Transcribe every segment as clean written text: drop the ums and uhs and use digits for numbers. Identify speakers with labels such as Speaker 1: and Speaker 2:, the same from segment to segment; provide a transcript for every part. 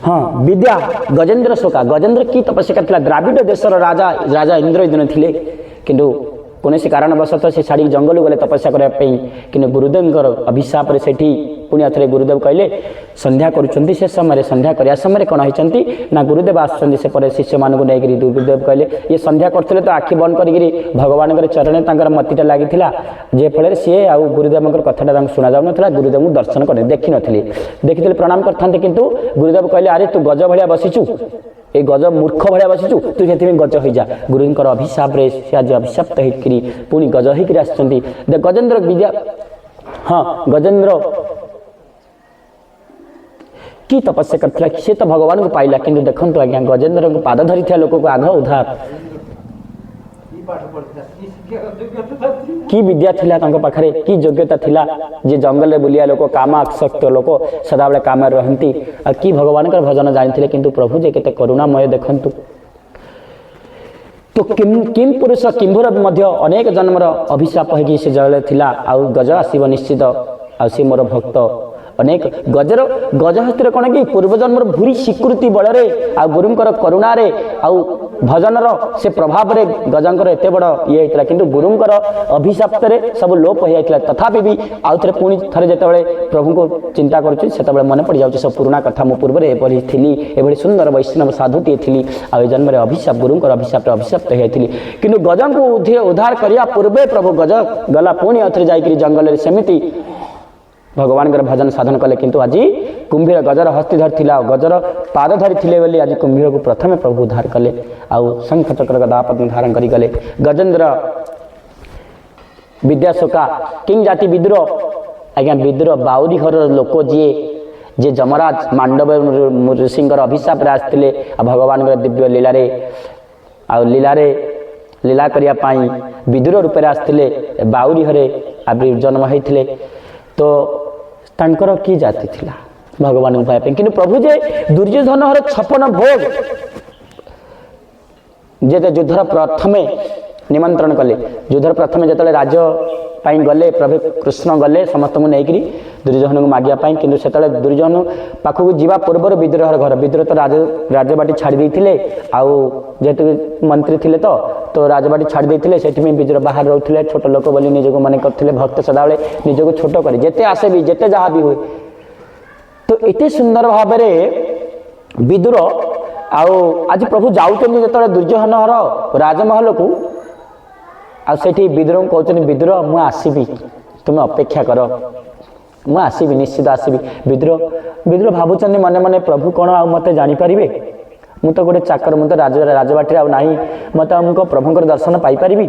Speaker 1: हाँ विद्या गजेन्द्र शोका गजेन्द्र की तपस्या करथिला द्राविड देशर राजा राजा इंद्रद्युम्न थिले किंतु कौन कारणवशतः से छाड़ी जंगल गले तपस्या करने कि गुरुदेव अभिशाप से पुणी थे गुरुदेव कहले संध्या करुँच से समय संध्या करने समय कौन होती ना गुरुदेव आसुँच से शिष्य मानक नहीं गुरुदेव कहले ये संध्या करते तो आखि बंद करी भगवान चरण मतीटा लगी जे फल सी आ गुरुदेव कथा शुणा जाऊ ना गुरुदेव दर्शन कर देखी देखी प्रणाम करते किंतु गुरुदेव कहले अरे तू गज भाया बसीचु ए गज मूर्ख भाया बसीचु तू से गज हो जा गुरुंर अभिशाप से आज अभिशाप्त होकर पुणी गज होकर आसुँच गजेन्द्र विद्या हाँ गजेन्द्र की तपस्या करथिला से तो भगवान को पाइला किंतु देखंतु आज्ञा गजेन्द्र को पाद धरी था लोक को आघ उद्धार की विद्या थिला तांको पाखरे की योग्यता थिला जे जंगल रे बुलिया लोक कामासक्त लोक सदा बेले काम रहंती आ की भगवान का भजन जानिथिले किंतु प्रभु जे केते करुणामय देखंतु तो किम पुरुष किंभुर मध्य अनेक जन्मर अभिशाप होगी से जल थिला आ गज आसीब निश्चित आ से मोर भक्त अनेक गजर गज हस्तर कौन कि पूर्वजन्मर भूरी स्वीकृति बल आ गुरुंकर करुणार आउ भजनर से प्रभाव रे गजंकर एत बड़ ये होता कि गुरुंकर अभिशाप सब लोप हो जाता तथापि भी आउ थे पुणी थे जो प्रभु को चिंता कर मन पड़ जाऊँ सब पुराणा कथा मो पूर्व एभली थी एभली सुंदर वैष्णव साधुटे थी आ जन्म अभिशाप गुरुंकर अभिशाप अभिशाप्त होती कि गज को उद्धार करने पूर्वे प्रभु गज गला पुणी आउ थे जाकर जंगल सेमती भगवान भजन साधन कले किंतु आज कुंभीर गजर हस्ती धरी गजर पाद धरी थे बोली आज कुंभीर को प्रथम प्रभु उद्धार कले आउ शंख चक्र गदा पद्म धारण करी गले गजेन्द्र विद्याशोका किंग जाति विद्रोह आज्ञा विद्रोह बाउरी घर लोक जे जमराज मांडव ऋषि अभिशाप आसते भगवान दिव्य लीलारे लीला करने विद्रोह रूप आसते बाउरी घरे जन्म होते तो तांकर की जाति थिला भगवान को पाइबा किंतु प्रभु जे दुर्योधन हर 56 भोग जे युद्धर प्रथमे निमंत्रण कले युद्धर प्रथमे जतले राज्य पाई गले प्रभु कृष्ण गले समस्त को नहीं दुर्योधन को मागिया पाई किंतु सेतले दुर्योधन पाखक जीवा पूर्व विद्रोहर घर विद्रोह तो राजबाटी छाड़ी देथिले आउ जेतु मंत्री थिले तो राजबाटी छाड़ी देथिले सेठी में विद्रोह बाहर रहउथिले छोट लोक बोली निजको माने करथिले भक्त सदाबले निजको छोट करे जेते आसे भी जेते जहा भी होय तो एते सुंदर भाव में विद्रोह आउ आज प्रभु जाउचनी जतले दुर्योधनर राजमहल को आ सेठी विद्रोह कहते विद्रोह मु आसबि तुम अपेक्षा कर मु आसबि निश्चित आसबि विद्रोह भावुचंदी मने मने प्रभु कौन आ मते जानी परिबे मु तो गोटे चाकर मु तो राजबाटी आ नहीं मत मुझे प्रभुंकर दर्शन पाई परिबी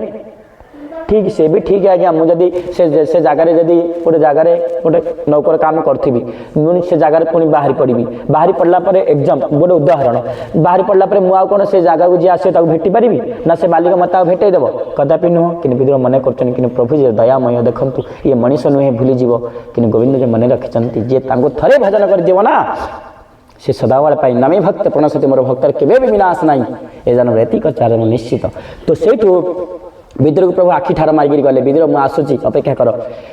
Speaker 1: ठीक से भी ठीक है आज्ञा मुझे से जगार जदि गोटे जगार गोटे नौकर काम करी मुझे से जगार पुणी बाहरी पड़ी बाहरी पड़ला एग्जाम गोटे उदाहरण बाहरी पड़ला मुझे कौन से जगह को जी आस भेटी पारि ना से मालिक मत भेटेदेव कदापि नुह कि विद्रोह मन कर प्रभु जी दयामय देखूँ ये मनीष नुहे भूलीज कि गोविंद जो मन रखिंट जी थे भजन करदेव ना से सदाबल पाई नमी भक्त प्रणसती मोर भक्तर केवे भी विनाश ना ए जन्म एतिक चारण निश्चित तो से विद्रोह प्रभु आखि ठार मारिक गले विद्रोह मुझे आसूची अपेक्षा कर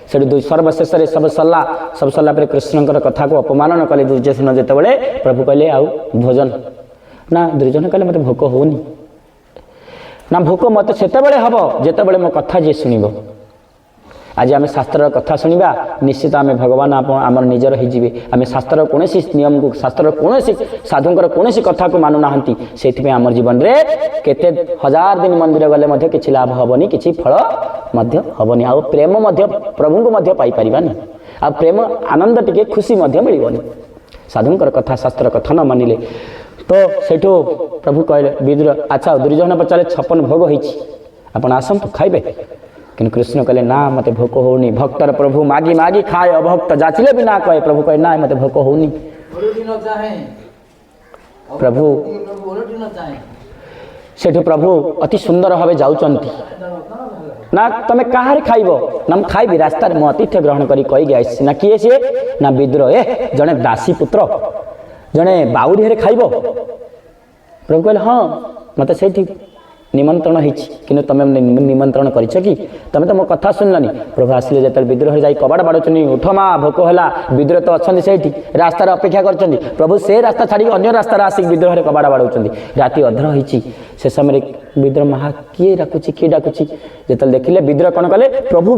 Speaker 1: से सर्वशेष सब सरला कृष्ण कथा को अपमान कले दुर्योधन जितेबाला प्रभु कहले आउ भोजन ना दुर्योधन कहले मत भोक होनी ना भोक मत से हम जितेबाला मो कथा जी शुणव आज आम शास्त्र कथा शुणा निश्चित आम भगवान आम निजर हो आम शास्त्र कौन नियम को शास्त्र कौन साधुंकर कौन कथा को मानु ना से आम जीवन में केते हजार दिन मंदिर गले कि लाभ हेनी कि फल हेनी आ प्रेम प्रभु को पाई आ प्रेम आनंद टिके खुशी मिलनी साधुंकर कथा शास्त्र कथा न मानिले तो सेठू प्रभु कहले विद्रोह अच्छा दुर्योधन पचारे 56 भोग होती आपण आसतु खाइबे कि कृष्ण कहले ना मत भोक होनी भक्तर प्रभु मागी मागी खाए अभक्त जाचिले भी ना कहे प्रभु कहे ना मत भोक होनी प्रभु सेठू प्रभु अति सुंदर भाव जाऊँच ना तुम कहाँ खाइब ना मुझे खाइबी रास्ता मो अतिथ्य ग्रहण करी कहीकि आसी ना किए सी ना विद्रोह जड़े दासी पुत्र जड़े बाउरी खाइब प्रभु कहले हाँ मत से निमंत्रण होती कि तुम निमंत्रण कर तुम तो मो कथा शुणलनि प्रभु आसिले जो विद्रोह जाई कबाड़ बाड़ुचनी उठ माँ भोक है विद्रोह तो अच्छा से रास्तार अपेक्षा कर प्रभु से रास्ता छाड़ी अन्य रास्तार आसिक विद्रोह कबाड़ बाड़ाऊँ राति अधर होती से समय विद्रोह महा किए डाकुची किए डाकुची जो देखिले विद्रोह कौन कले प्रभु